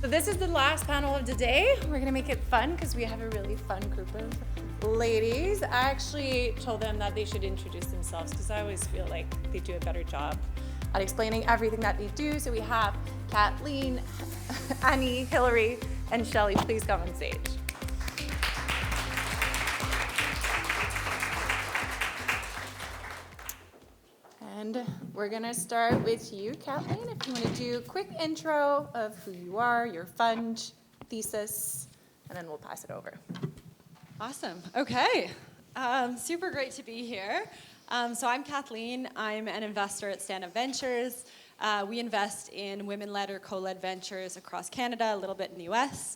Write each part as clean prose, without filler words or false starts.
So this is the last panel of the day. We're gonna make it fun because we have a really fun group of ladies. I actually told them that they should introduce themselves because I always feel like they do a better job at explaining everything that they do. So we have Kathleen, Annie, Hilary, and Shelley. Please come on stage. And we're gonna start with you, Kathleen, if you wanna do a quick intro of who you are, your fund, thesis, and then we'll pass it over. Awesome, okay. Super great to be here. So I'm Kathleen, I'm an investor at Stand Up Ventures. We invest in women-led or co-led ventures across Canada, a little bit in the US.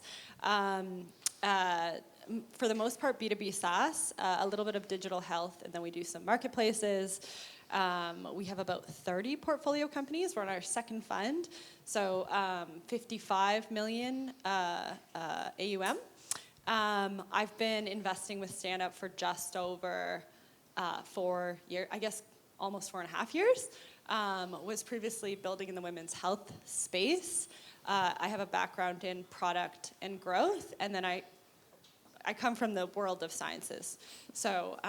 For the most part, B2B SaaS, a little bit of digital health, and then we do some marketplaces. We have about 30 portfolio companies. We're on our second fund, so 55 million AUM. I've been investing with Stand Up for just over 4 years, I guess almost 4.5 years. Was previously building in the women's health space. I have a background in product and growth, and then I come from the world of sciences. So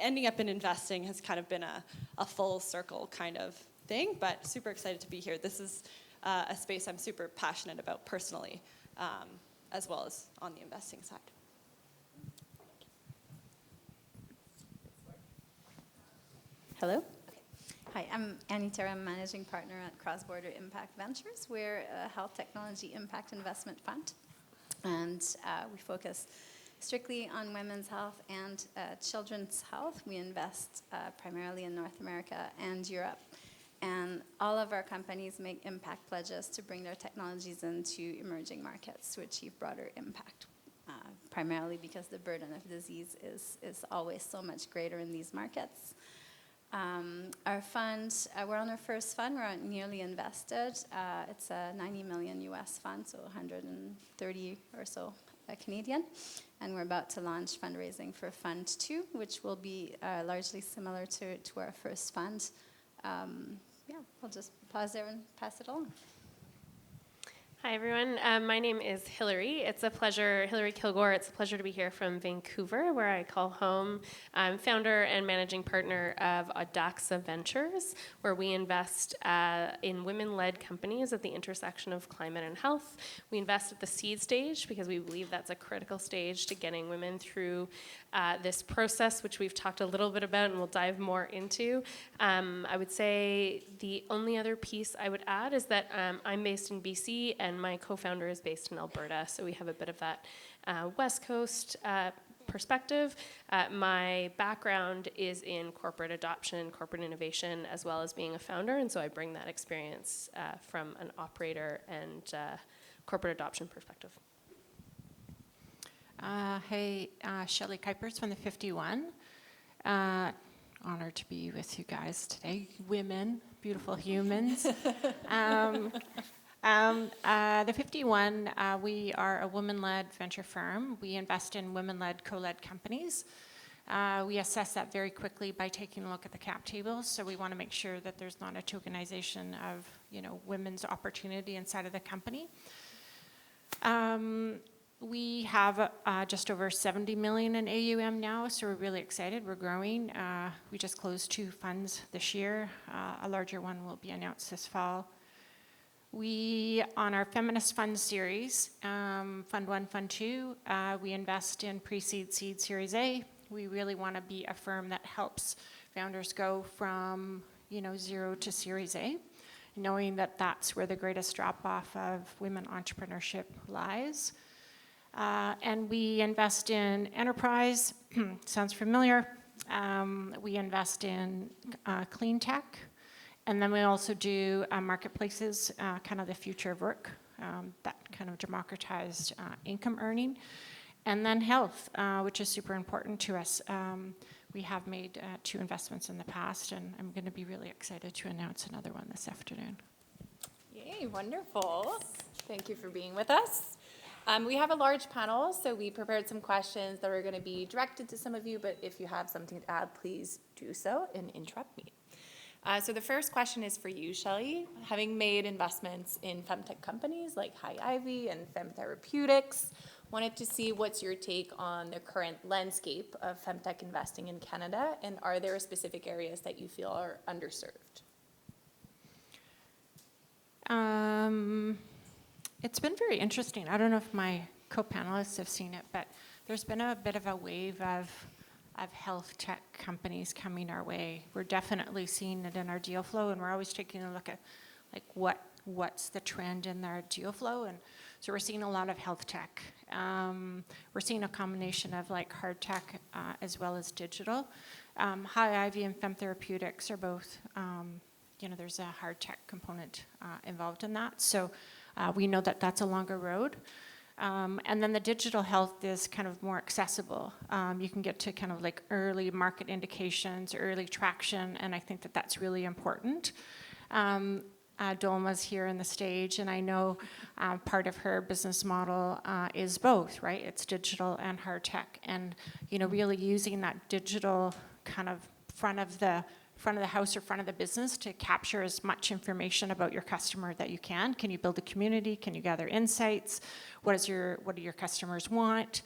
ending up in investing has kind of been a full circle kind of thing, but super excited to be here. This is a space I'm super passionate about personally, as well as on the investing side. Hello. Hi, I'm Annie Terra, I'm managing partner at Cross Border Impact Ventures. We're a health technology impact investment fund, and we focus strictly on women's health and children's health. We invest primarily in North America and Europe, and all of our companies make impact pledges to bring their technologies into emerging markets to achieve broader impact, primarily because the burden of disease is always so much greater in these markets. Our fund, we're on our first fund, we're nearly invested. It's a 90 million US fund, so 130 or so Canadian, and we're about to launch fundraising for Fund 2, which will be largely similar to our first fund. Yeah, I'll just pause there and pass it on. Hi, everyone. My name is Hilary. It's a pleasure, Hilary Kilgour. It's a pleasure to be here from Vancouver, where I call home. I'm founder and managing partner of Audaxa Ventures, where we invest in women-led companies at the intersection of climate and health. We invest at the seed stage because we believe that's a critical stage to getting women through this process, which we've talked a little bit about and we'll dive more into. I would say the only other piece I would add is that I'm based in BC and my co-founder is based in Alberta, so we have a bit of that West Coast perspective. My background is in corporate adoption, corporate innovation, as well as being a founder, and so I bring that experience from an operator and corporate adoption perspective. Hey, Shelley Kuipers from the 51. Honored to be with you guys today. Women, beautiful humans. The 51, we are a women-led venture firm. We invest in women-led, co-led companies. We assess that very quickly by taking a look at the cap tables. So we want to make sure that there's not a tokenization of, women's opportunity inside of the company. We have just over 70 million in AUM now, so we're really excited. We're growing. We just closed 2 funds this year. A larger one will be announced this fall. We, on our Feminist Fund series, Fund 1, Fund 2, we invest in pre-seed, seed, Series A. We really want to be a firm that helps founders go from, 0 to Series A, knowing that that's where the greatest drop-off of women entrepreneurship lies. And we invest in enterprise, sounds familiar. We invest in clean tech. And then we also do marketplaces, kind of the future of work, that kind of democratized income earning. And then health, which is super important to us. We have made 2 investments in the past, and I'm going to be really excited to announce another one this afternoon. Yay, wonderful. Thank you for being with us. We have a large panel, so we prepared some questions that are going to be directed to some of you, but if you have something to add, please do so and interrupt me. So the first question is for you, Shelley. Having made investments in femtech companies like High Ivy and Femtherapeutics, wanted to see what's your take on the current landscape of femtech investing in Canada, and are there specific areas that you feel are underserved? It's been very interesting. I don't know if my co-panelists have seen it, but there's been a bit of a wave of health tech companies coming our way. We're definitely seeing it in our deal flow, and we're always taking a look at like what's the trend in our deal flow, and so we're seeing a lot of health tech. We're seeing a combination of like hard tech as well as digital. High Ivy and Femtherapeutics are both, there's a hard tech component involved in that, so we know that that's a longer road. And then the digital health is kind of more accessible. You can get to kind of like early market indications, early traction, and I think that that's really important. Dolma's here on the stage, and I know part of her business model is both, right? It's digital and hard tech, and really using that digital kind of front of the house or front of the business to capture as much information about your customer that you can. Can you build a community? Can you gather insights? What do your customers want?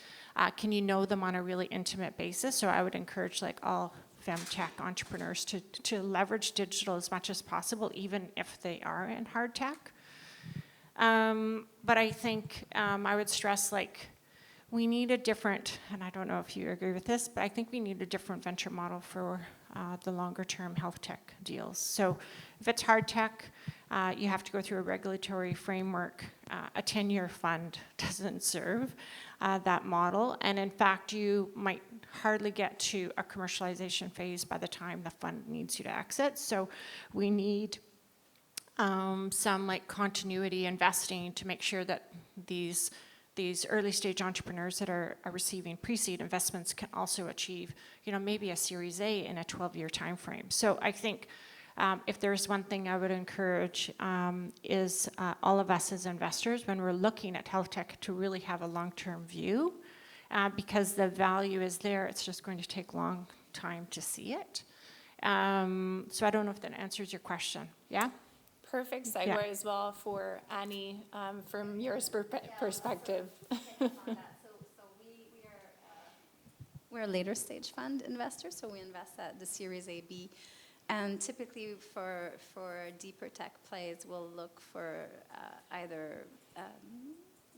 Can you know them on a really intimate basis? So I would encourage like all femtech entrepreneurs to leverage digital as much as possible, even if they are in hard tech. But I think I would stress like we need a different, and I don't know if you agree with this, but I think we need a different venture model for the longer term health tech deals. So if it's hard tech, you have to go through a regulatory framework. A 10-year fund doesn't serve that model. And in fact, you might hardly get to a commercialization phase by the time the fund needs you to exit. So we need some like continuity investing to make sure that these early stage entrepreneurs that are receiving pre-seed investments can also achieve, maybe a Series A in a 12-year time frame. So I think if there's one thing I would encourage is all of us as investors, when we're looking at health tech, to really have a long-term view because the value is there. It's just going to take a long time to see it. So I don't know if that answers your question. Yeah? Perfect segue as well for Annie from your perspective. We're a later stage fund investor, so we invest at the Series A, B, and typically for deeper tech plays, we'll look for either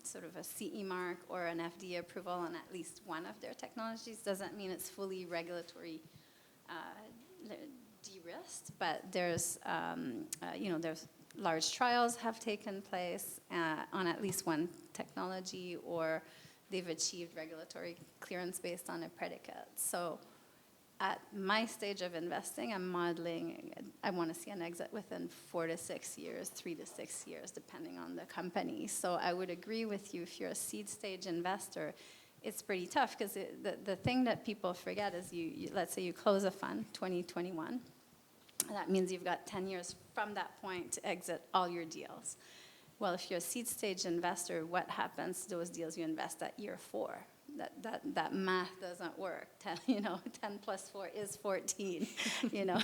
sort of a CE mark or an FDA approval on at least one of their technologies. Doesn't mean it's fully regulatory de-risked, but there's large trials have taken place on at least one technology, or they've achieved regulatory clearance based on a predicate. So at my stage of investing, I'm modeling, I want to see an exit within 4 to 6 years, 3 to 6 years, depending on the company. So I would agree with you, if you're a seed stage investor, it's pretty tough, because the thing that people forget is you let's say you close a fund 2021. That means you've got 10 years from that point to exit all your deals. Well, if you're a seed stage investor, what happens to those deals you invest at year 4? That math doesn't work. 10 plus 4 is 14, and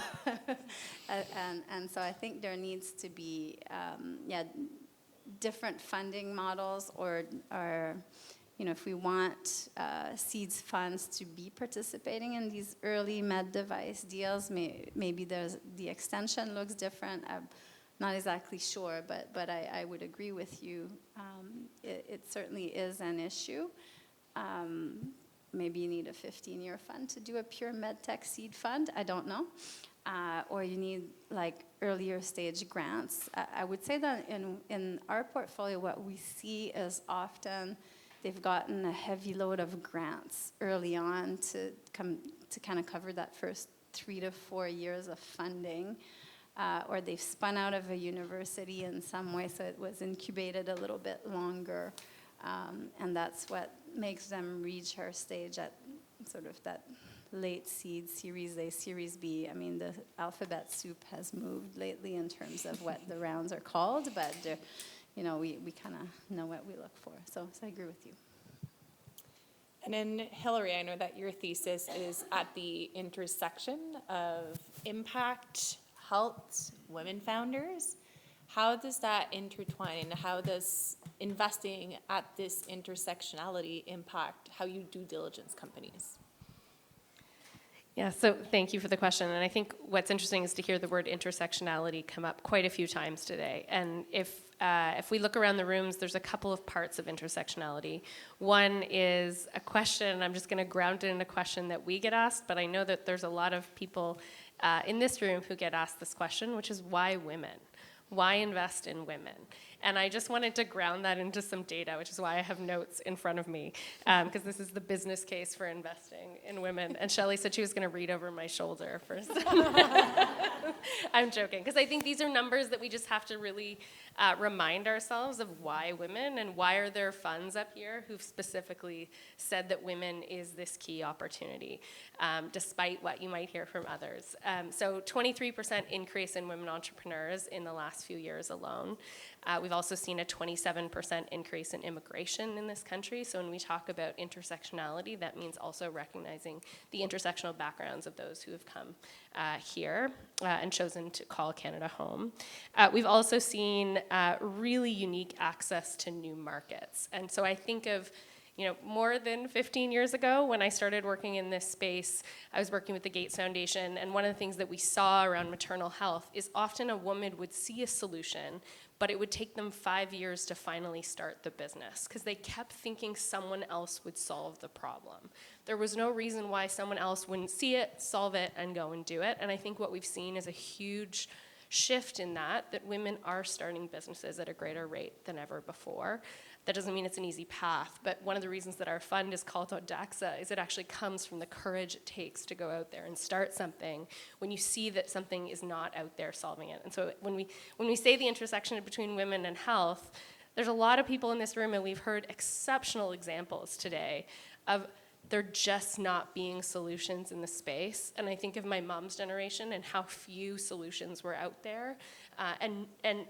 so I think there needs to be, different funding models, or if we want seeds funds to be participating in these early med device deals, maybe the extension looks different. I'm not exactly sure, but I would agree with you. It certainly is an issue. Maybe you need a 15-year fund to do a pure medtech seed fund. I don't know. Or you need like earlier stage grants. I would say that in our portfolio, what we see is often they've gotten a heavy load of grants early on to kind of cover that first 3 to 4 years of funding, or they've spun out of a university in some way, so it was incubated a little bit longer, and that's what makes them reach our stage at sort of that late seed, Series A, Series B. I mean, the alphabet soup has moved lately in terms of what the rounds are called, but we kind of know what we look for. So I agree with you. And then, Hilary, I know that your thesis is at the intersection of impact, helped women founders. How does that intertwine, and how does investing at this intersectionality impact how you due diligence companies? Yeah, so thank you for the question. And I think what's interesting is to hear the word intersectionality come up quite a few times today. And if we look around the rooms, there's a couple of parts of intersectionality. One is a question, I'm just going to ground it in a question that we get asked, but I know that there's a lot of people in this room who get asked this question, which is why women? Why invest in women? And I just wanted to ground that into some data, which is why I have notes in front of me, because this is the business case for investing in women. And Shelley said she was going to read over my shoulder for some. I'm joking, because I think these are numbers that we just have to really remind ourselves of why women, and why are there funds up here who've specifically said that women is this key opportunity, despite what you might hear from others. So 23% increase in women entrepreneurs in the last few years alone. We've also seen a 27% increase in immigration in this country. So when we talk about intersectionality, that means also recognizing the intersectional backgrounds of those who have come here and chosen to call Canada home. We've also seen really unique access to new markets. And so I think of, more than 15 years ago when I started working in this space, I was working with the Gates Foundation, and one of the things that we saw around maternal health is often a woman would see a solution, but it would take them 5 years to finally start the business because they kept thinking someone else would solve the problem. There was no reason why someone else wouldn't see it, solve it, and go and do it. And I think what we've seen is a huge shift in that women are starting businesses at a greater rate than ever before. That doesn't mean it's an easy path, but one of the reasons that our fund is called Audaxa is it actually comes from the courage it takes to go out there and start something when you see that something is not out there solving it. And so when we say the intersection between women and health, there's a lot of people in this room, and we've heard exceptional examples today of there just not being solutions in the space. And I think of my mom's generation and how few solutions were out there. And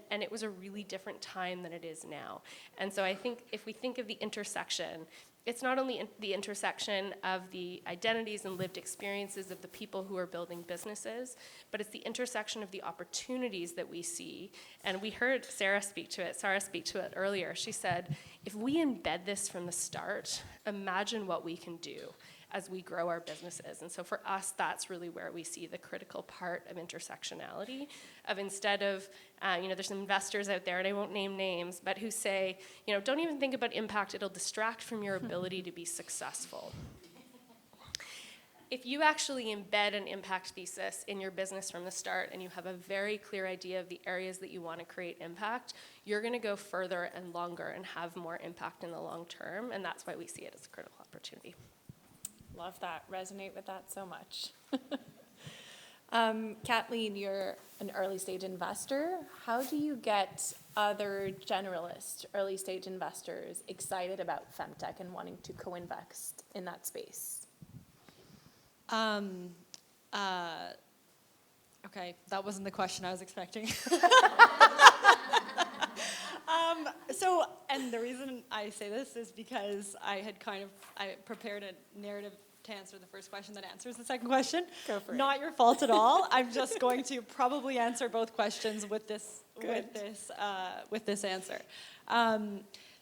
it was a really different time than it is now. And so I think if we think of the intersection, it's not only the intersection of the identities and lived experiences of the people who are building businesses, but it's the intersection of the opportunities that we see. And we heard Sarah speak to it earlier. She said, if we embed this from the start, imagine what we can do as we grow our businesses. And so for us, that's really where we see the critical part of intersectionality, of instead of, there's some investors out there, and I won't name names, but who say, don't even think about impact, it'll distract from your ability to be successful. If you actually embed an impact thesis in your business from the start, and you have a very clear idea of the areas that you want to create impact, you're going to go further and longer and have more impact in the long term, and that's why we see it as a critical opportunity. Love that. Resonate with that so much. Kathleen, you're an early stage investor. How do you get other generalist early stage investors excited about Femtech and wanting to co-invest in that space? Okay, that wasn't the question I was expecting. And the reason I say this is because I prepared a narrative to answer the first question that answers the second question. Go for it. Not your fault at all. I'm just going to probably answer both questions with this answer.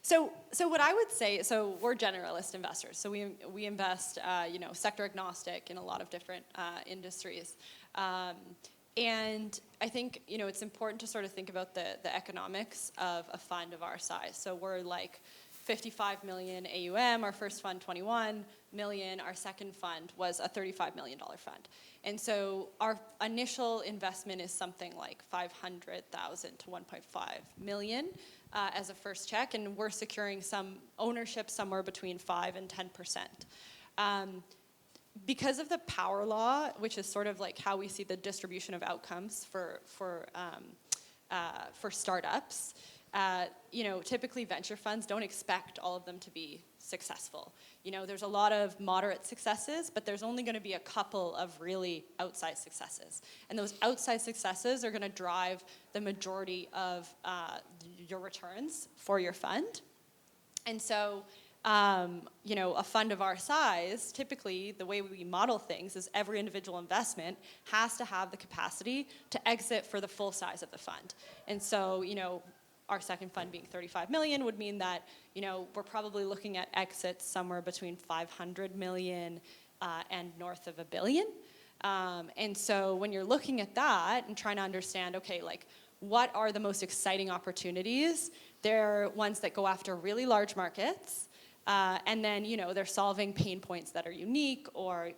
So what I would say, so we're generalist investors. So we invest, sector agnostic in a lot of different industries. And I think, it's important to sort of think about the economics of a fund of our size. So we're like 55 million AUM, our first fund 21 million, our second fund was a $35 million fund. And so our initial investment is something like 500,000 to 1.5 million as a first check, and we're securing some ownership somewhere between 5 and 10%. Because of the power law, which is sort of like how we see the distribution of outcomes for startups, typically venture funds don't expect all of them to be successful. There's a lot of moderate successes, but there's only going to be a couple of really outsized successes. And those outsized successes are going to drive the majority of your returns for your fund. And so a fund of our size, typically the way we model things is every individual investment has to have the capacity to exit for the full size of the fund. And so, our second fund being 35 million would mean that, we're probably looking at exits somewhere between 500 million and north of $1 billion. And so when you're looking at that and trying to understand, okay, like, what are the most exciting opportunities? They're ones that go after really large markets, and then, they're solving pain points that are unique or,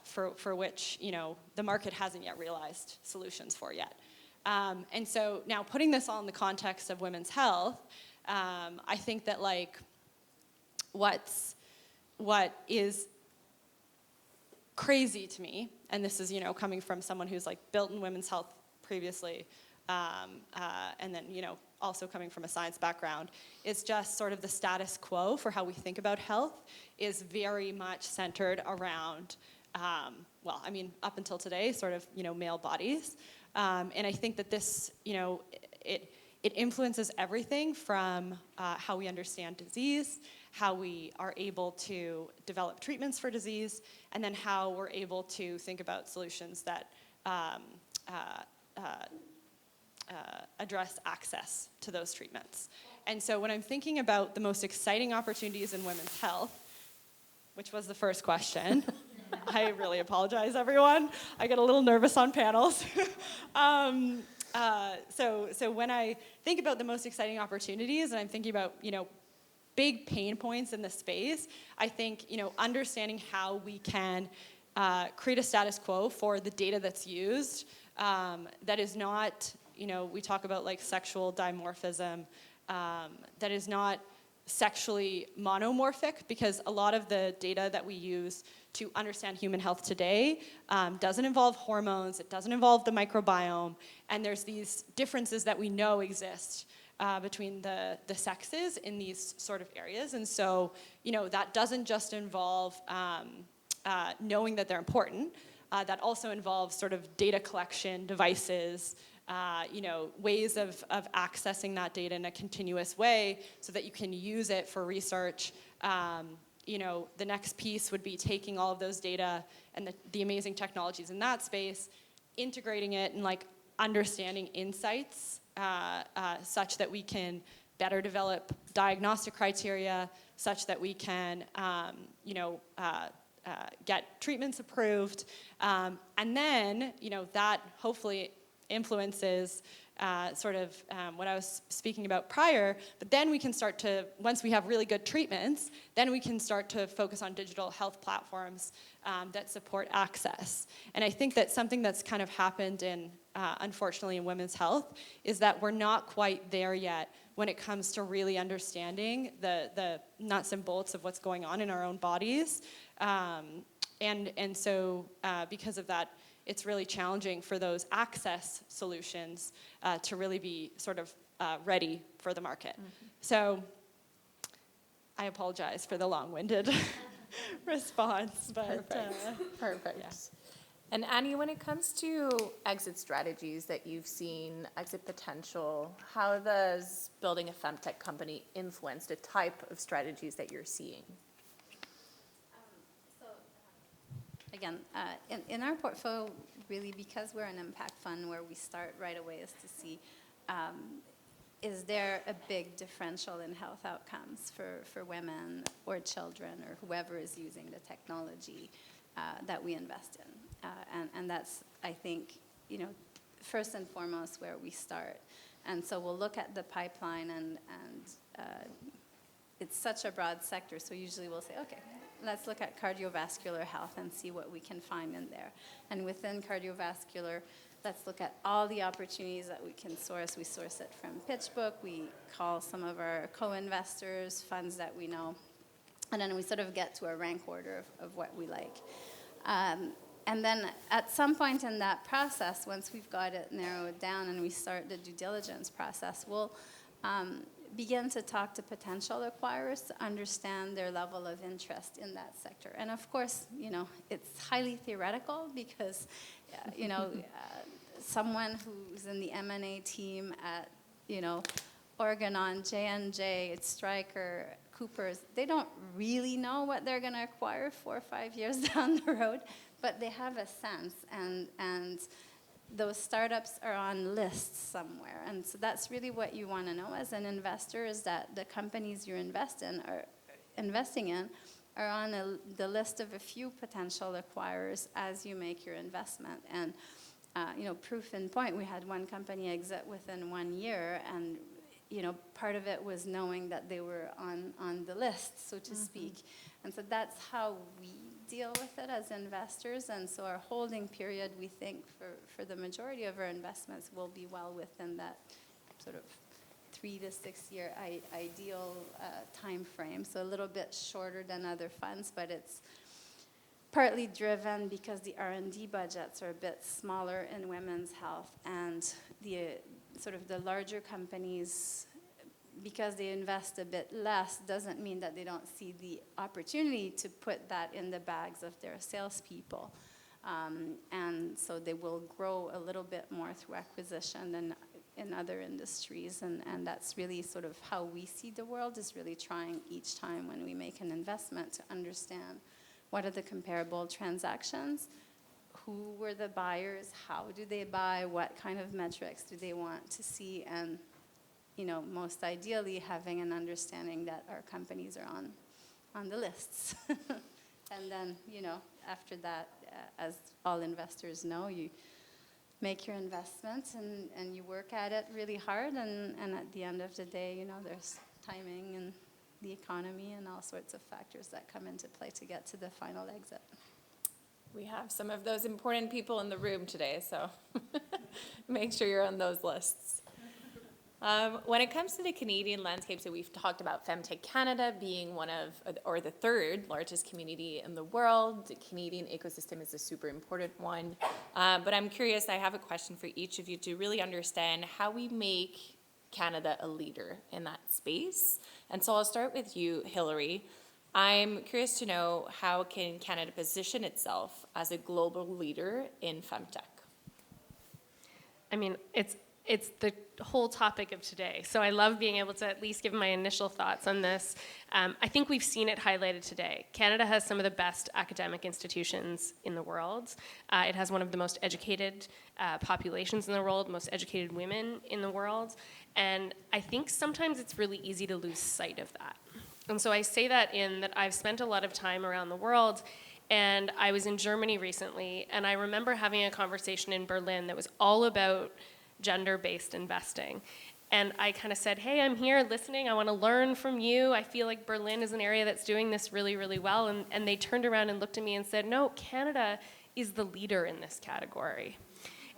for which, the market hasn't yet realized solutions for yet. And so now putting this all in the context of women's health, I think that, like, what is crazy to me, and this is, coming from someone who's, like, built in women's health previously, and then, also coming from a science background, is just sort of the status quo for how we think about health is very much centered around, up until today, sort of, male bodies. And I think that this, it influences everything from how we understand disease, how we are able to develop treatments for disease, and then how we're able to think about solutions that address access to those treatments. And so when I'm thinking about the most exciting opportunities in women's health, which was the first question, I really apologize, everyone. I get a little nervous on panels. So when I think about the most exciting opportunities, and I'm thinking about, big pain points in the space, I think, understanding how we can create a status quo for the data that's used that is not, we talk about, like, sexual dimorphism, that is not sexually monomorphic, because a lot of the data that we use to understand human health today doesn't involve hormones, it doesn't involve the microbiome, and there's these differences that we know exist between the sexes in these sort of areas. And so, that doesn't just involve knowing that they're important, that also involves sort of data collection, devices, ways of accessing that data in a continuous way so that you can use it for research. The next piece would be taking all of those data and the amazing technologies in that space, integrating it and, like, understanding insights such that we can better develop diagnostic criteria, such that we can, get treatments approved, and then, that hopefully influences what I was speaking about prior, but then we can start to, once we have really good treatments, then we can start to focus on digital health platforms that support access. And I think that something that's kind of happened unfortunately in women's health is that we're not quite there yet when it comes to really understanding the nuts and bolts of what's going on in our own bodies. And so because of that, it's really challenging for those access solutions to really be sort of ready for the market. Mm-hmm. So I apologize for the long-winded response, but Perfect. Yeah. And Annie, when it comes to exit strategies that you've seen, exit potential, how does building a Femtech company influence the type of strategies that you're seeing? Again, in our portfolio, really, because we're an impact fund, where we start right away is to see, is there a big differential in health outcomes for women or children or whoever is using the technology that we invest in? And that's, I think, first and foremost where we start. And so we'll look at the pipeline, and it's such a broad sector, so usually we'll say, okay, let's look at cardiovascular health and see what we can find in there. And within cardiovascular, let's look at all the opportunities that we can source. We source it from PitchBook. We call some of our co-investors, funds that we know. And then we sort of get to a rank order of what we like. And then at some point in that process, once we've got it narrowed down and we start the due diligence process, we'll begin to talk to potential acquirers to understand their level of interest in that sector. And of course, it's highly theoretical because, someone who's in the M&A team at, Organon, J&J, Stryker, Coopers, they don't really know what they're going to acquire 4 or 5 years down the road, but they have a sense, and those startups are on lists somewhere. And so that's really what you want to know as an investor, is that the companies you're investing in are on the list of a few potential acquirers as you make your investment. And proof in point, we had one company exit within 1 year, and part of it was knowing that they were on the list, so to speak. And so that's how we deal with it as investors. And so our holding period, we think, for the majority of our investments will be well within that sort of 3 to 6 year ideal time frame. So a little bit shorter than other funds, but it's partly driven because the R&D budgets are a bit smaller in women's health, and the larger companies, because they invest a bit less, doesn't mean that they don't see the opportunity to put that in the bags of their salespeople. And so they will grow a little bit more through acquisition than in other industries. And that's really sort of how we see the world, is really trying each time when we make an investment to understand what are the comparable transactions, who were the buyers, how do they buy, what kind of metrics do they want to see, and most ideally having an understanding that our companies are on the lists. And then, after that, as all investors know, you make your investments and you work at it really hard, and at the end of the day, there's timing and the economy and all sorts of factors that come into play to get to the final exit. We have some of those important people in the room today, so make sure you're on those lists. When it comes to the Canadian landscape, so we've talked about Femtech Canada being one of, or the third largest community in the world. The Canadian ecosystem is a super important one. But I'm curious, I have a question for each of you to really understand how we make Canada a leader in that space. And so I'll start with you, Hilary. I'm curious to know, how can Canada position itself as a global leader in Femtech? I mean, it's the whole topic of today. So I love being able to at least give my initial thoughts on this. I think we've seen it highlighted today. Canada has some of the best academic institutions in the world. It has one of the most educated populations in the world, most educated women in the world. And I think sometimes it's really easy to lose sight of that. And so I say that in that I've spent a lot of time around the world, and I was in Germany recently, and I remember having a conversation in Berlin that was all about gender-based investing. And I kind of said, hey, I'm here listening. I want to learn from you. I feel like Berlin is an area that's doing this really, really well. And they turned around and looked at me and said, no, Canada is the leader in this category.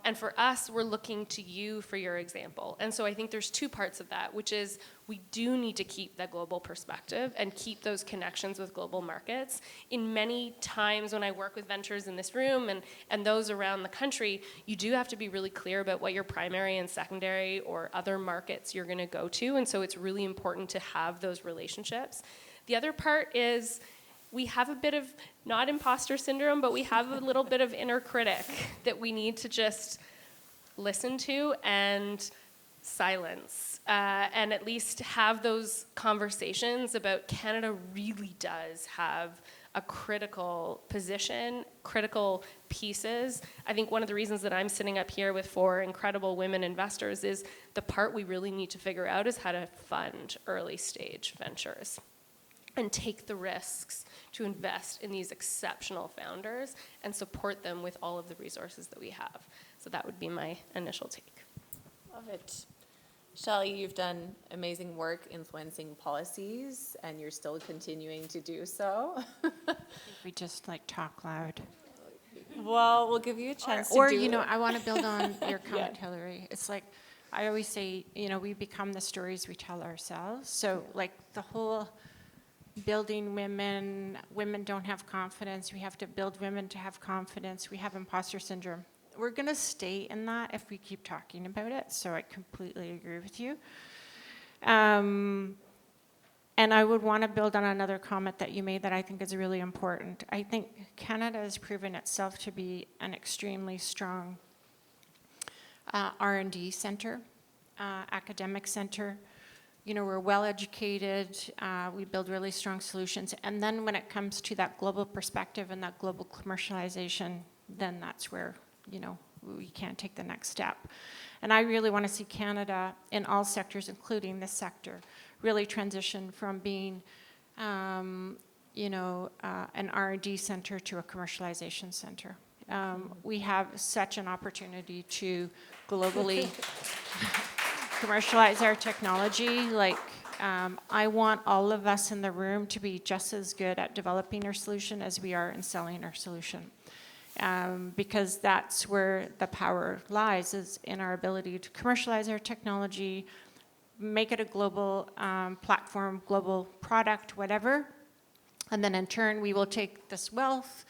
And for us, we're looking to you for your example. And so I think there's two parts of that, which is we do need to keep that global perspective and keep those connections with global markets. In many times when I work with ventures in this room and those around the country, you do have to be really clear about what your primary and secondary or other markets you're gonna go to. And so it's really important to have those relationships. The other part is we have a bit of, not imposter syndrome, but we have a little bit of inner critic that we need to just listen to and silence, and at least have those conversations about Canada really does have a critical position, critical pieces. I think one of the reasons that I'm sitting up here with 4 incredible women investors is the part we really need to figure out is how to fund early stage ventures and take the risks to invest in these exceptional founders and support them with all of the resources that we have. So that would be my initial take. Love it. Shelley, you've done amazing work influencing policies, and you're still continuing to do so. We just talk loud. Well, we'll give you a chance Or to do it. I want to build on your comment, Hilary. It's like, I always say, we become the stories we tell ourselves. So the whole building women don't have confidence, we have to build women to have confidence, we have imposter syndrome. We're going to stay in that if we keep talking about it, so I completely agree with you. And I would want to build on another comment that you made that I think is really important. I think Canada has proven itself to be an extremely strong R&D center, academic center. we're well educated, we build really strong solutions, and then when it comes to that global perspective and that global commercialization, then that's where, we can take the next step. And I really want to see Canada in all sectors, including this sector, really transition from being, an R&D center to a commercialization center. We have such an opportunity to globally commercialize our technology. I want all of us in the room to be just as good at developing our solution as we are in selling our solution. Because that's where the power lies, is in our ability to commercialize our technology, make it a global platform, global product, whatever. And then in turn, we will take this wealth,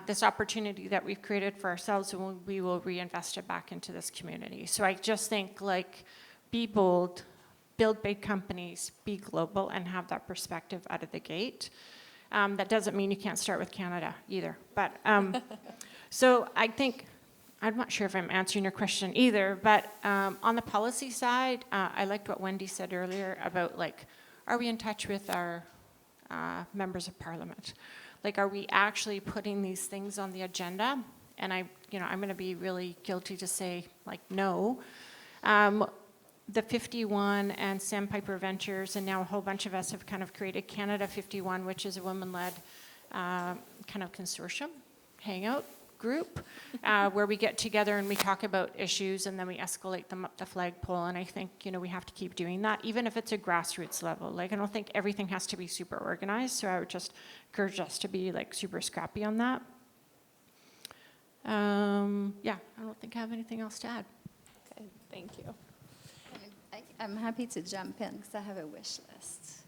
this opportunity that we've created for ourselves, and we will reinvest it back into this community. So I just think, be bold, build big companies, be global, and have that perspective out of the gate. That doesn't mean you can't start with Canada either. But so I think, I'm not sure if I'm answering your question either, but on the policy side, I liked what Wendy said earlier about are we in touch with our members of parliament? Are we actually putting these things on the agenda? And I'm going to be really guilty to say no. The 51 and Sandpiper Ventures, and now a whole bunch of us have kind of created Canada 51, which is a women-led kind of consortium, hangout group, where we get together and we talk about issues, and then we escalate them up the flagpole. And I think, we have to keep doing that, even if it's a grassroots level. I don't think everything has to be super organized, so I would just encourage us to be super scrappy on that. Yeah, I don't think I have anything else to add. Okay, thank you. I'm happy to jump in because I have a wish list.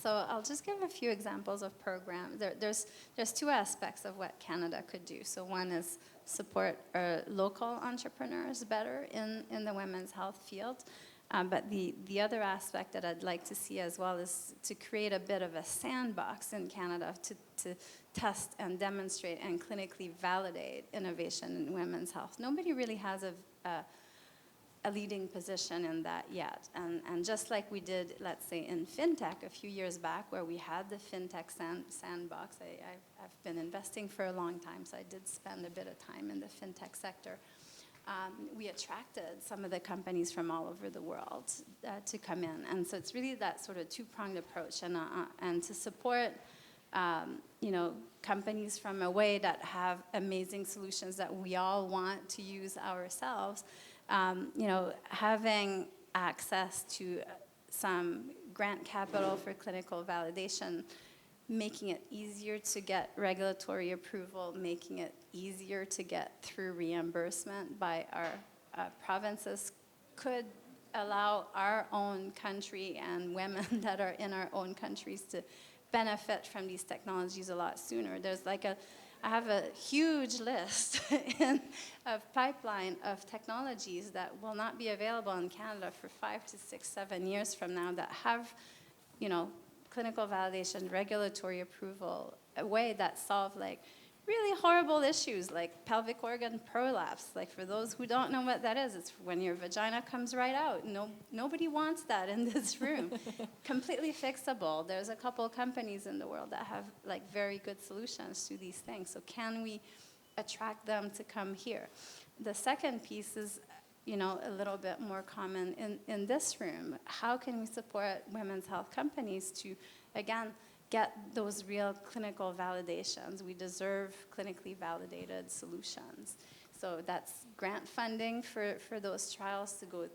So I'll just give a few examples of programs. There's two aspects of what Canada could do. So one is support local entrepreneurs better in the women's health field. But the other aspect that I'd like to see as well is to create a bit of a sandbox in Canada to test and demonstrate and clinically validate innovation in women's health. Nobody really has a leading position in that yet. And just like we did, let's say, in FinTech a few years back, where we had the FinTech sandbox, I've been investing for a long time, so I did spend a bit of time in the FinTech sector. We attracted some of the companies from all over the world to come in. And so it's really that sort of two-pronged approach, and to support companies from away that have amazing solutions that we all want to use ourselves. Having access to some grant capital for clinical validation, making it easier to get regulatory approval, making it easier to get through reimbursement by our provinces could allow our own country and women that are in our own countries to benefit from these technologies a lot sooner. I have a huge list of pipeline of technologies that will not be available in Canada for 5 to 6, 7 years from now that have, clinical validation, regulatory approval, a way that solve really horrible issues like pelvic organ prolapse. For those who don't know what that is, it's when your vagina comes right out. Nobody wants that in this room. Completely fixable. There's a couple companies in the world that have very good solutions to these things. So can we attract them to come here? The second piece is, a little bit more common in this room. How can we support women's health companies to, again, get those real clinical validations? We deserve clinically validated solutions. So that's grant funding for those trials to go,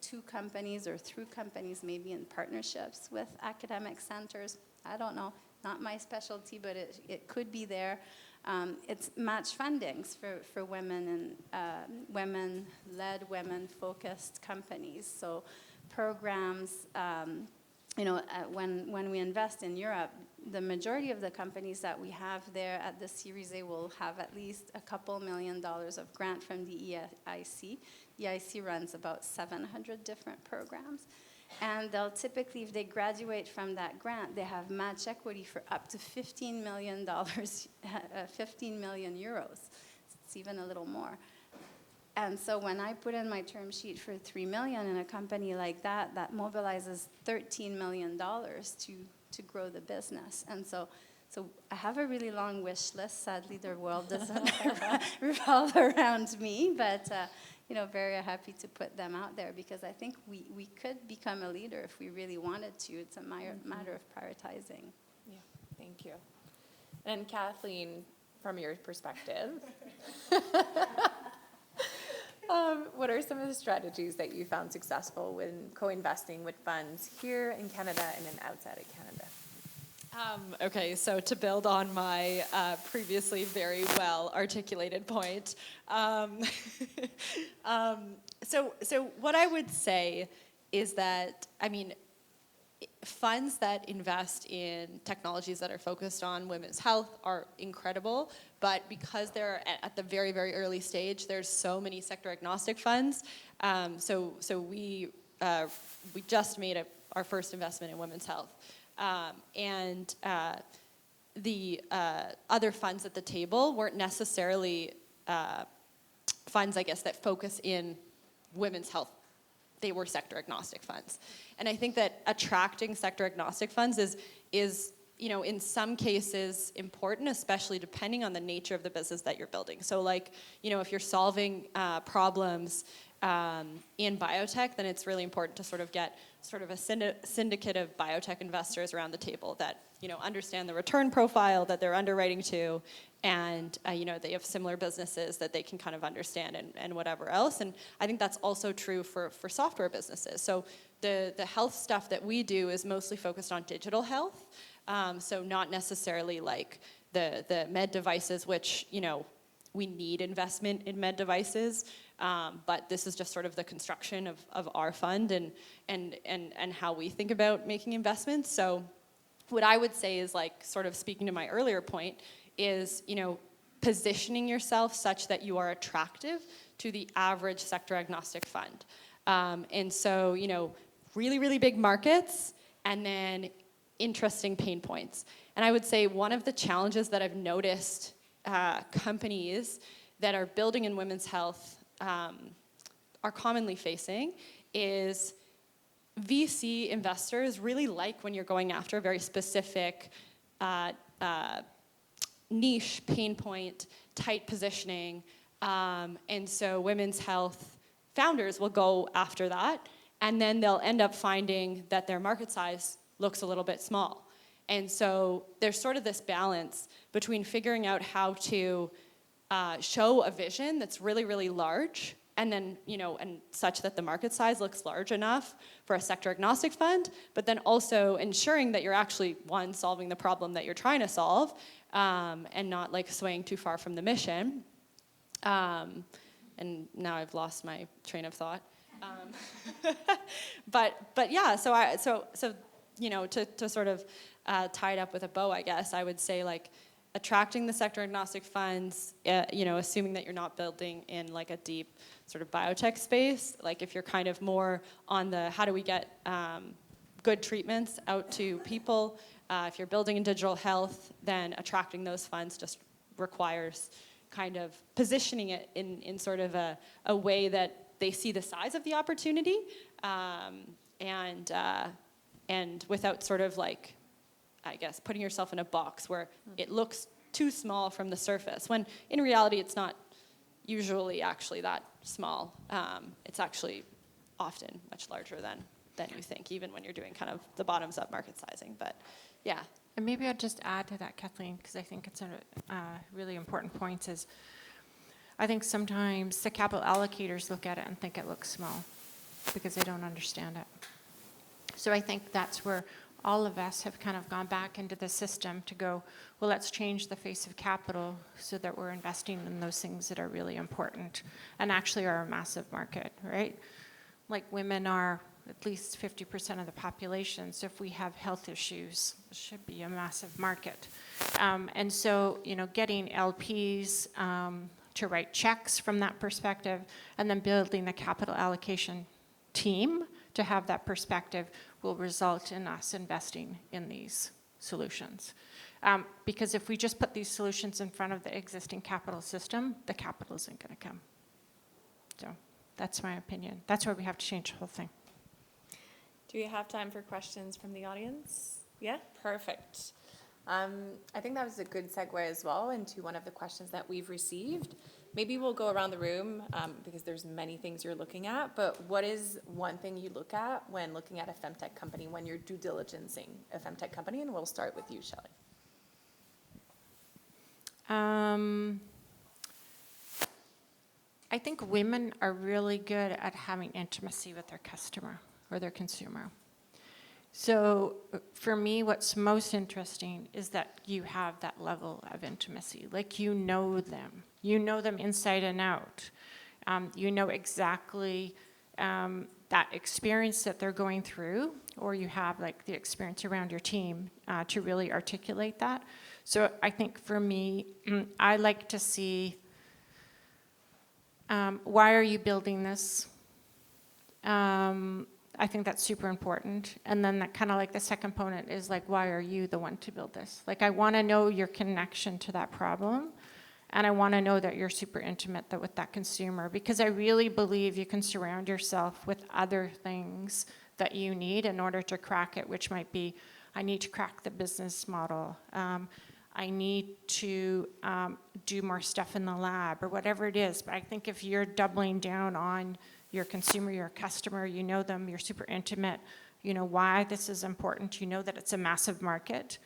to companies or through companies, maybe in partnerships with academic centers. I don't know, not my specialty, but it could be there. It's match fundings for women and women-led, women-focused companies. So programs, when we invest in Europe, the majority of the companies that we have there at the Series A will have at least a couple $1 million of grant from the EIC. The EIC runs about 700 different programs. And they'll typically, if they graduate from that grant, they have match equity for up to $15 million, 15 million euros. It's even a little more. And so when I put in my term sheet for $3 million in a company like that, that mobilizes $13 million to grow the business. And so I have a really long wish list. Sadly, their world doesn't revolve around me, but very happy to put them out there because I think we could become a leader if we really wanted to. It's a matter of prioritizing. Yeah, thank you. And Kathleen, from your perspective, what are some of the strategies that you found successful when co-investing with funds here in Canada and then outside of Canada? Okay, so to build on my previously very well articulated point, so what I would say is that, funds that invest in technologies that are focused on women's health are incredible, but because they're at the very, very early stage, there's so many sector agnostic funds. So we just made our first investment in women's health. And the other funds at the table weren't necessarily funds, I guess, that focus in women's health. They were sector agnostic funds. And I think that attracting sector agnostic funds is in some cases important, especially depending on the nature of the business that you're building. So if you're solving problems in biotech, then it's really important to sort of get sort of a syndicate of biotech investors around the table that understand the return profile that they're underwriting to, and they have similar businesses that they can kind of understand and whatever else. And I think that's also true for software businesses. So the health stuff that we do is mostly focused on digital health, so not necessarily like the med devices, which we need investment in med devices. But this is just sort of the construction of our fund and how we think about making investments. So what I would say is, sort of speaking to my earlier point, is positioning yourself such that you are attractive to the average sector agnostic fund. And so really, really big markets and then interesting pain points. And I would say one of the challenges that I've noticed companies that are building in women's health are commonly facing is VC investors really like when you're going after a very specific niche, pain point, tight positioning. And so women's health founders will go after that, and then they'll end up finding that their market size looks a little bit small. And so there's sort of this balance between figuring out how to show a vision that's really, really large, and then, and such that the market size looks large enough for a sector agnostic fund, but then also ensuring that you're actually, one, solving the problem that you're trying to solve, and not swaying too far from the mission. And now I've lost my train of thought. But yeah, so to sort of tie it up with a bow, I guess, I would say attracting the sector agnostic funds, assuming that you're not building in a deep sort of biotech space. If you're kind of more on the how do we get good treatments out to people, if you're building in digital health, then attracting those funds just requires kind of positioning it in sort of a way that they see the size of the opportunity, and without sort of I guess, putting yourself in a box where it looks too small from the surface, when in reality it's not usually actually that small. It's actually often much larger than you think, even when you're doing kind of the bottoms-up market sizing. But yeah. And maybe I'd just add to that, Kathleen, because I think it's a really important point, is I think sometimes the capital allocators look at it and think it looks small because they don't understand it. So I think that's where all of us have kind of gone back into the system to go, well, let's change the face of capital so that we're investing in those things that are really important and actually are a massive market, right? Women are at least 50% of the population, so if we have health issues, it should be a massive market. And so, getting LPs to write checks from that perspective, and then building a capital allocation team to have that perspective will result in us investing in these solutions. Because if we just put these solutions in front of the existing capital system, the capital isn't going to come. So that's my opinion. That's why we have to change the whole thing. Do we have time for questions from the audience? Yeah, perfect. I think that was a good segue as well into one of the questions that we've received. Maybe we'll go around the room because there's many things you're looking at, but what is one thing you look at when looking at a Femtech company, when you're due diligencing a Femtech company? And we'll start with you, Shelley. I think women are really good at having intimacy with their customer or their consumer. So for me, what's most interesting is that you have that level of intimacy. Like you know them inside and out. You know exactly that experience that they're going through, or you have like the experience around your team to really articulate that. So I think for me, I like to see, why are you building this? I think that's super important. And then that kind of like the second component is like, why are you the one to build this? Like I want to know your connection to that problem. And I want to know that you're super intimate with that consumer, because I really believe you can surround yourself with other things that you need in order to crack it, which might be, I need to crack the business model. I need to do more stuff in the lab or whatever it is. But I think if you're doubling down on your consumer, your customer, you know them, you're super intimate, you know why this is important, you know that it's a massive market.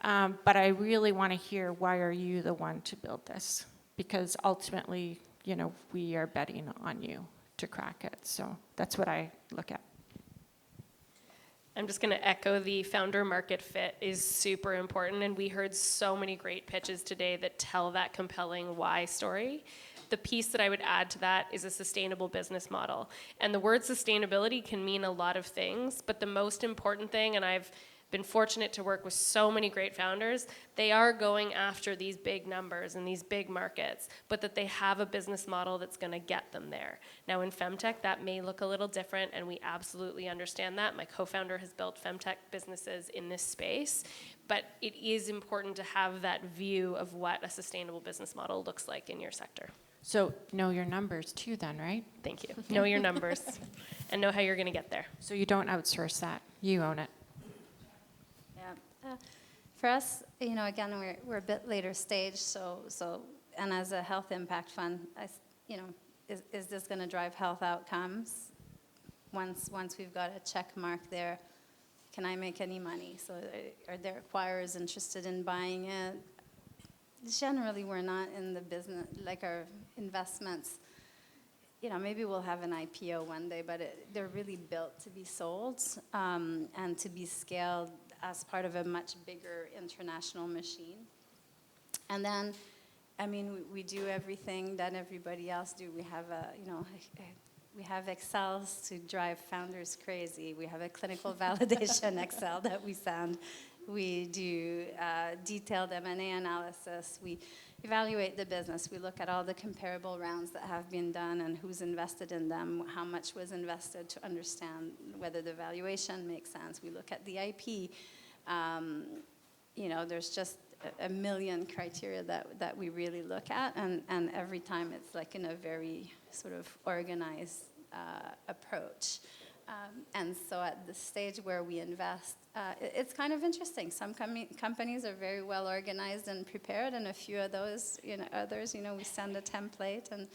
But I really want to hear, why are you the one to build this? Because ultimately, you know, we are betting on you to crack it. So that's what I look at. I'm just going to echo the founder market fit is super important, and we heard so many great pitches today that tell that compelling why story. The piece that I would add to that is a sustainable business model. And the word sustainability can mean a lot of things, but the most important thing, and I've been fortunate to work with so many great founders, they are going after these big numbers and these big markets, but that they have a business model that's going to get them there. Now in Femtech, that may look a little different, and we absolutely understand that. My co-founder has built Femtech businesses in this space, but it is important to have that view of what a sustainable business model looks like in your sector. So know your numbers too then, right? Thank you. Know your numbers and know how you're going to get there. So you don't outsource that, you own it. For us, you know, again, we're a bit later stage, so and as a health impact fund, is this going to drive health outcomes? Once we've got a check mark there, can I make any money? So are there acquirers interested in buying it? Generally, we're not in the business, like our investments, you know, maybe we'll have an IPO one day, but they're really built to be sold and to be scaled as part of a much bigger international machine. And then, I mean, we do everything that everybody else do. We have we have Excels to drive founders crazy. We have a clinical validation Excel that we send. We do detailed M&A analysis. We evaluate the business. We look at all the comparable rounds that have been done and who's invested in them, how much was invested, to understand whether the valuation makes sense. We look at the IP. You know, there's just a million criteria that we really look at, and every time it's like in a very sort of organized approach. And so at the stage where we invest, it's kind of interesting. Some companies are very well organized and prepared, and a few of those, you know, others, you know, we send a template and,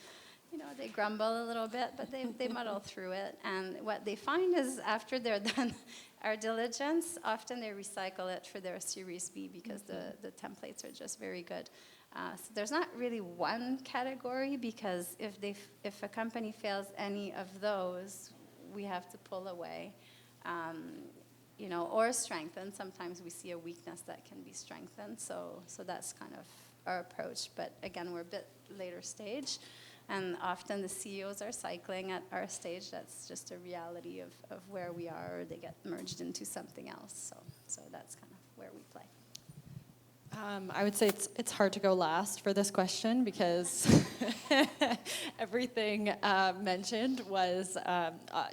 you know, they grumble a little bit, but they muddle through it. And what they find is after they're done our diligence, often they recycle it for their Series B because the templates are just very good. So there's not really one category, because if a company fails any of those, we have to pull away, you know, or strengthen. Sometimes we see a weakness that can be strengthened. So that's kind of our approach. But again, we're a bit later stage, and often the CEOs are cycling at our stage. That's just a reality of where we are, or they get merged into something else. So that's kind of where we play. I would say it's hard to go last for this question, because everything mentioned was,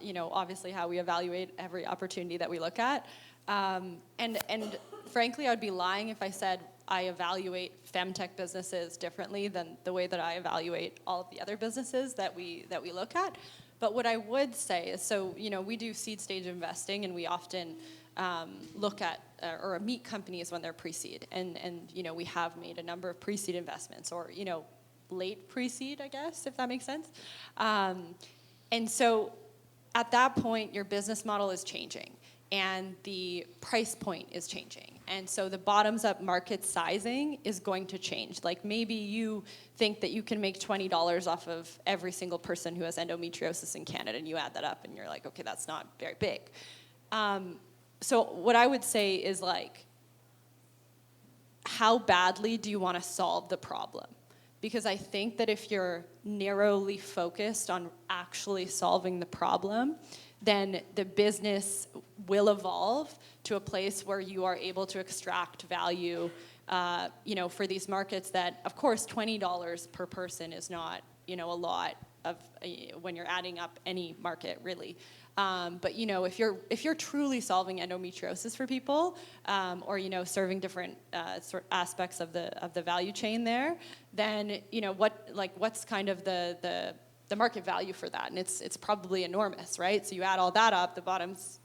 you know, obviously how we evaluate every opportunity that we look at. And frankly, I would be lying if I said I evaluate femtech businesses differently than the way that I evaluate all of the other businesses that we look at. But what I would say is, so, we do seed stage investing, and we often look at or meet companies when they're pre-seed. And we have made a number of pre-seed investments, or, late pre-seed, I guess, if that makes sense. And so at that point, your business model is changing, and the price point is changing. And so the bottoms-up market sizing is going to change. Like, maybe you think that you can make $20 off of every single person who has endometriosis in Canada, and you add that up, and you're like, okay, that's not very big. So what I would say is, like, how badly do you want to solve the problem? Because I think that if you're narrowly focused on actually solving the problem, then the business will evolve to a place where you are able to extract value, for these markets that, of course, $20 per person is not, a lot of when you're adding up any market, really. But if you're truly solving endometriosis for people, or serving different aspects of the value chain there, then what's kind of the market value for that? And it's probably enormous, right? So you add all that up, the bottoms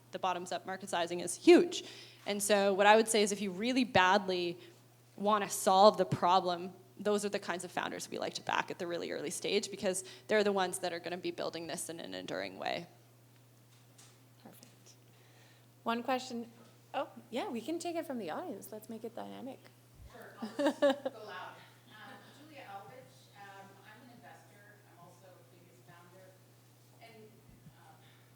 up market sizing is huge. And so what I would say is, if you really badly want to solve the problem, those are the kinds of founders we like to back at the really early stage, because they're the ones that are going to be building this in an enduring way. Perfect. One question. Oh, yeah, we can take it from the audience. Let's make it dynamic. Sure, I'll just go loud. Julia Elvich, I'm an investor. I'm also a previous founder. And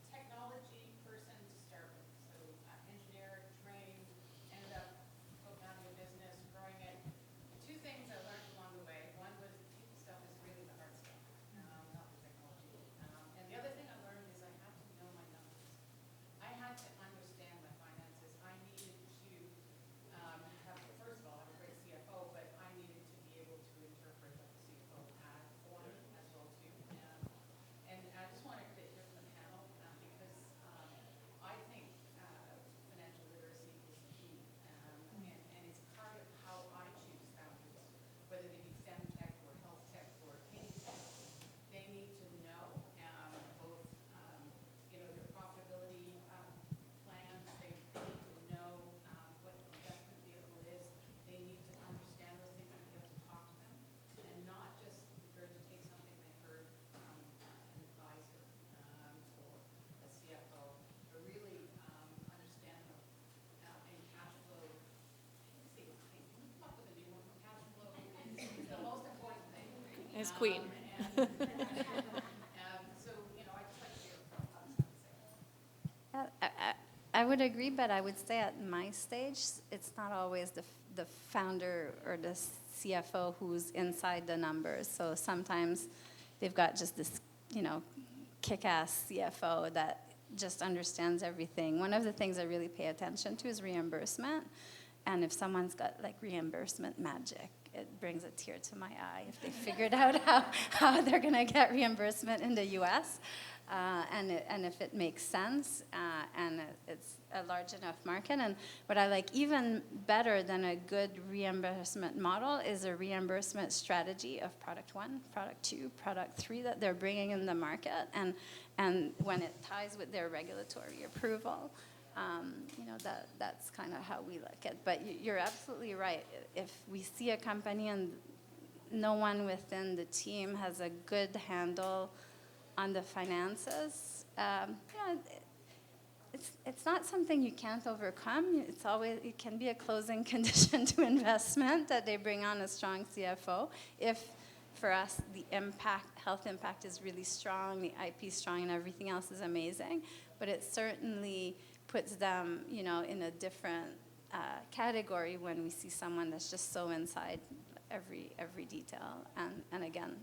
technology person to start with. So engineer, trained, ended up co-founding a business, growing it. Two things I learned along the way. One was the people stuff is really the hard stuff, not the technology. And the other thing I learned is I had to know my numbers. I had to understand my finances. I needed to have, first of all, have a great CFO, but I needed to be able to interpret what the CFO had for me as well too. And I just wanted to hear from the panel, because I think financial literacy is key, and it's part of how I choose founders, whether they be femtech or health tech or any tech. They need to know both their profitability plans. They need to know what the investment vehicle is. They need to understand those things and be able to talk to them, and not just regurgitate something they heard from an advisor or a CFO, but really understand them. And cash flow, see, can you come up with a new one? Cash flow is the most important thing. It's queen. So, I just like to hear from others. I would agree, but I would say at my stage, it's not always the founder or the CFO who's inside the numbers. So sometimes they've got just this, kick-ass CFO that just understands everything. One of the things I really pay attention to is reimbursement. And if someone's got like reimbursement magic, it brings a tear to my eye if they figured out how they're going to get reimbursement in the U.S. And if it makes sense, and it's a large enough market. And what I like even better than a good reimbursement model is a reimbursement strategy of product 1, product 2, product 3 that they're bringing in the market, and when it ties with their regulatory approval. That's kind of how we look at it. But you're absolutely right. If we see a company and no one within the team has a good handle on the finances, it's not something you can't overcome. It can be a closing condition to investment that they bring on a strong CFO. If for us the health impact is really strong, the IP is strong, and everything else is amazing, but it certainly puts them, in a different category when we see someone that's just so inside every detail. And again,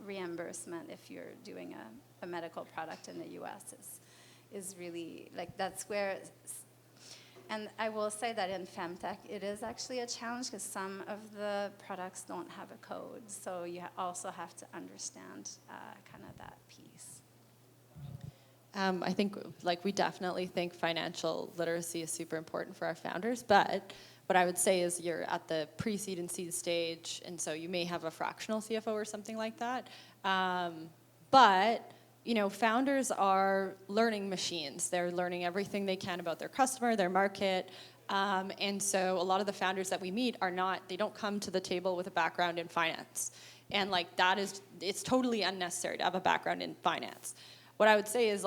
reimbursement, if you're doing a medical product in the U.S., is really, that's where, and I will say that in Femtech, it is actually a challenge because some of the products don't have a code. So you also have to understand kind of that piece. I think, we definitely think financial literacy is super important for our founders, but what I would say is you're at the pre-seed and seed stage, and so you may have a fractional CFO or something like that. But founders are learning machines. They're learning everything they can about their customer, their market. And so a lot of the founders that we meet they don't come to the table with a background in finance. And it's totally unnecessary to have a background in finance. What I would say is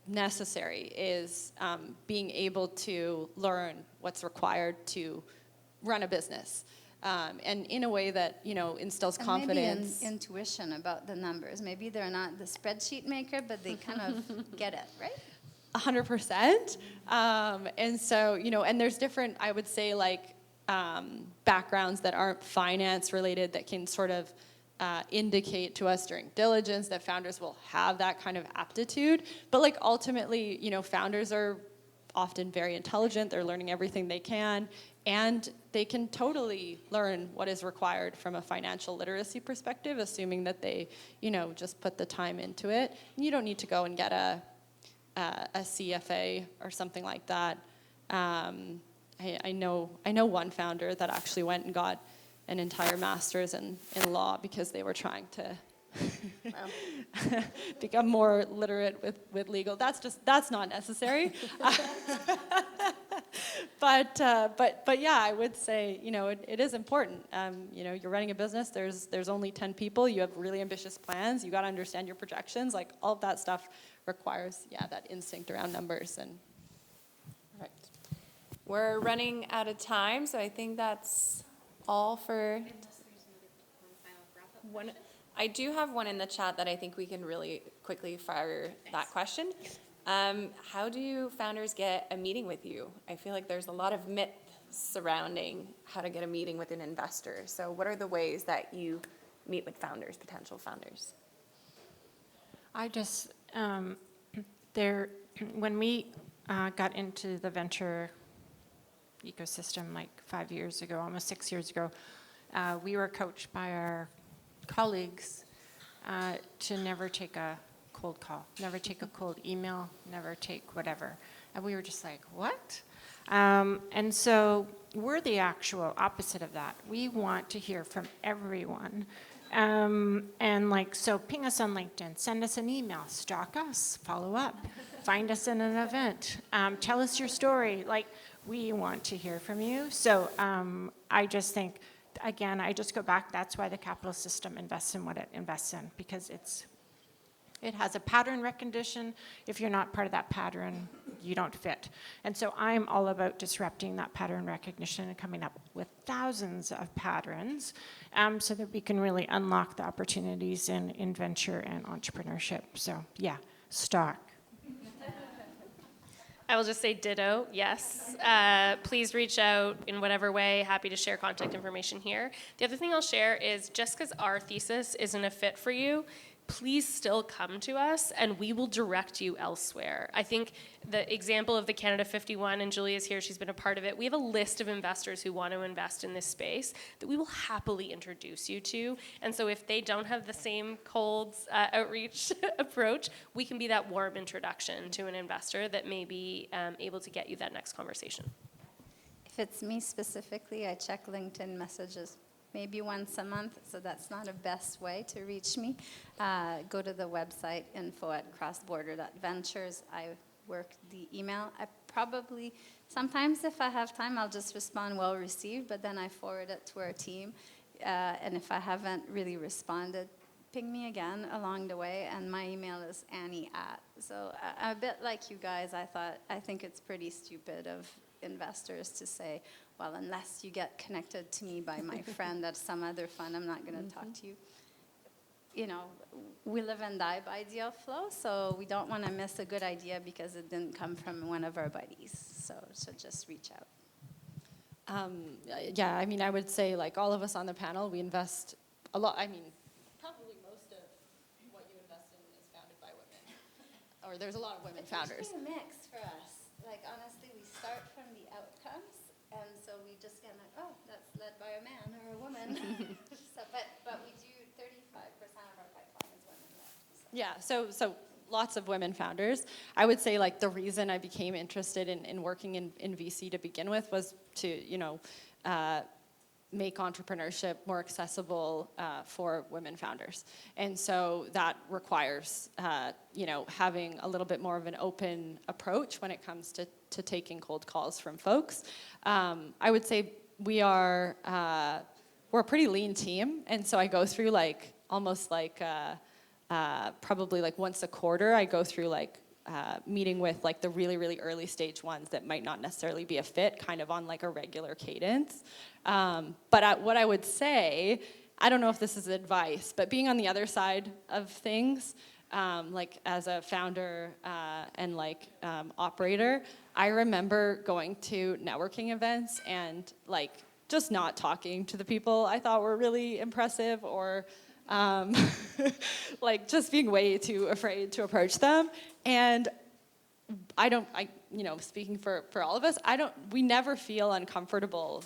necessary is being able to learn what's required to run a business. And in a way that, instills confidence. Maybe intuition about the numbers. Maybe they're not the spreadsheet maker, but they kind of get it, right? 100%. And so, and there's different, I would say, backgrounds that aren't finance related that can sort of indicate to us during diligence that founders will have that kind of aptitude. But ultimately, founders are often very intelligent. They're learning everything they can. And they can totally learn what is required from a financial literacy perspective, assuming that they, just put the time into it. And you don't need to go and get a CFA or something like that. I know one founder that actually went and got an entire master's in law because they were trying to become more literate with legal. That's not necessary. But yeah, I would say, it is important. You're running a business, there's only 10 people, you have really ambitious plans, you got to understand your projections, all of that stuff requires, that instinct around numbers. And Right. We're running out of time, so I think that's all for one. I do have one in the chat that I think we can really quickly fire that question. How do founders get a meeting with you? I feel like there's a lot of myth surrounding how to get a meeting with an investor. So what are the ways that you meet with founders, potential founders? I just, when we got into the venture ecosystem 5 years ago, almost 6 years ago, we were coached by our colleagues to never take a cold call, never take a cold email, never take whatever. And we were just like, what? And so we're the actual opposite of that. We want to hear from everyone. So ping us on LinkedIn, send us an email, stalk us, follow up, find us in an event, tell us your story. We want to hear from you. So I just think, again, I just go back, that's why the capital system invests in what it invests in, because it has a pattern recognition. If you're not part of that pattern, you don't fit. And so I'm all about disrupting that pattern recognition and coming up with thousands of patterns so that we can really unlock the opportunities in venture and entrepreneurship. So yeah, stock. I will just say ditto, yes. Please reach out in whatever way. Happy to share contact information here. The other thing I'll share is just because our thesis isn't a fit for you, please still come to us and we will direct you elsewhere. I think the example of the Canada 51, and Julia's here, she's been a part of it. We have a list of investors who want to invest in this space that we will happily introduce you to. And so if they don't have the same cold outreach approach, we can be that warm introduction to an investor that may be able to get you that next conversation. If it's me specifically, I check LinkedIn messages maybe once a month, so that's not a best way to reach me. Go to the website, info@crossborder.ventures. I work the email. I probably, sometimes if I have time, I'll just respond well received, but then I forward it to our team. And if I haven't really responded, ping me again along the way, and my email is Annie@. So a bit like you guys, I think it's pretty stupid of investors to say, well, unless you get connected to me by my friend at some other fund, I'm not going to talk to you. We live and die by deal flow, so we don't want to miss a good idea because it didn't come from one of our buddies. So just reach out. I would say all of us on the panel, we invest a lot. Probably most of what you invest in is founded by women. Or there's a lot of women founders. It's usually a mix for us. Honestly, we start from the outcomes, and so we just kind of, that's led by a man or a woman. But we do 35% of our pipeline is women led. Yeah, so lots of women founders. I would say like the reason I became interested in working in VC to begin with was to, you know, make entrepreneurship more accessible for women founders. And so that requires, you know, having a little bit more of an open approach when it comes to taking cold calls from folks. I would say we're a pretty lean team, and so I go through like almost like probably like once a quarter I go through like meeting with like the really, really early stage ones that might not necessarily be a fit, kind of on like a regular cadence. But what I would say, I don't know if this is advice, but being on the other side of things, like as a founder and like operator, I remember going to networking events and like just not talking to the people I thought were really impressive, or like just being way too afraid to approach them. And you know, speaking for all of us, we never feel uncomfortable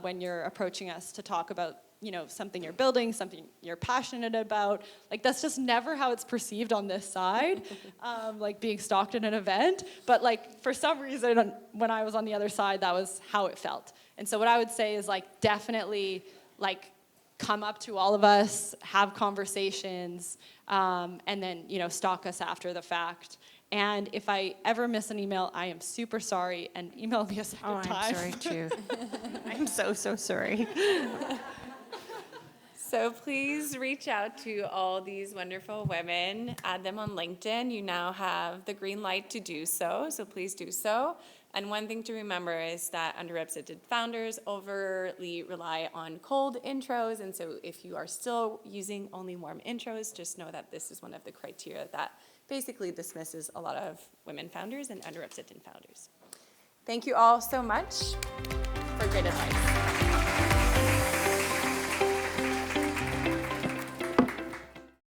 when you're approaching us to talk about, you know, something you're building, something you're passionate about. Like, that's just never how it's perceived on this side, like being stalked at an event. But like, for some reason, when I was on the other side, that was how it felt. And so what I would say is like, definitely like, come up to all of us, have conversations, and then, you know, stalk us after the fact. And if I ever miss an email, I am super sorry, and email me a second time. I'm sorry too. I'm so sorry. So please reach out to all these wonderful women, add them on LinkedIn. You now have the green light to do so, so please do so. And one thing to remember is that underrepresented founders overly rely on cold intros, and so if you are still using only warm intros, just know that this is one of the criteria that basically dismisses a lot of women founders and underrepresented founders. Thank you all so much for great advice.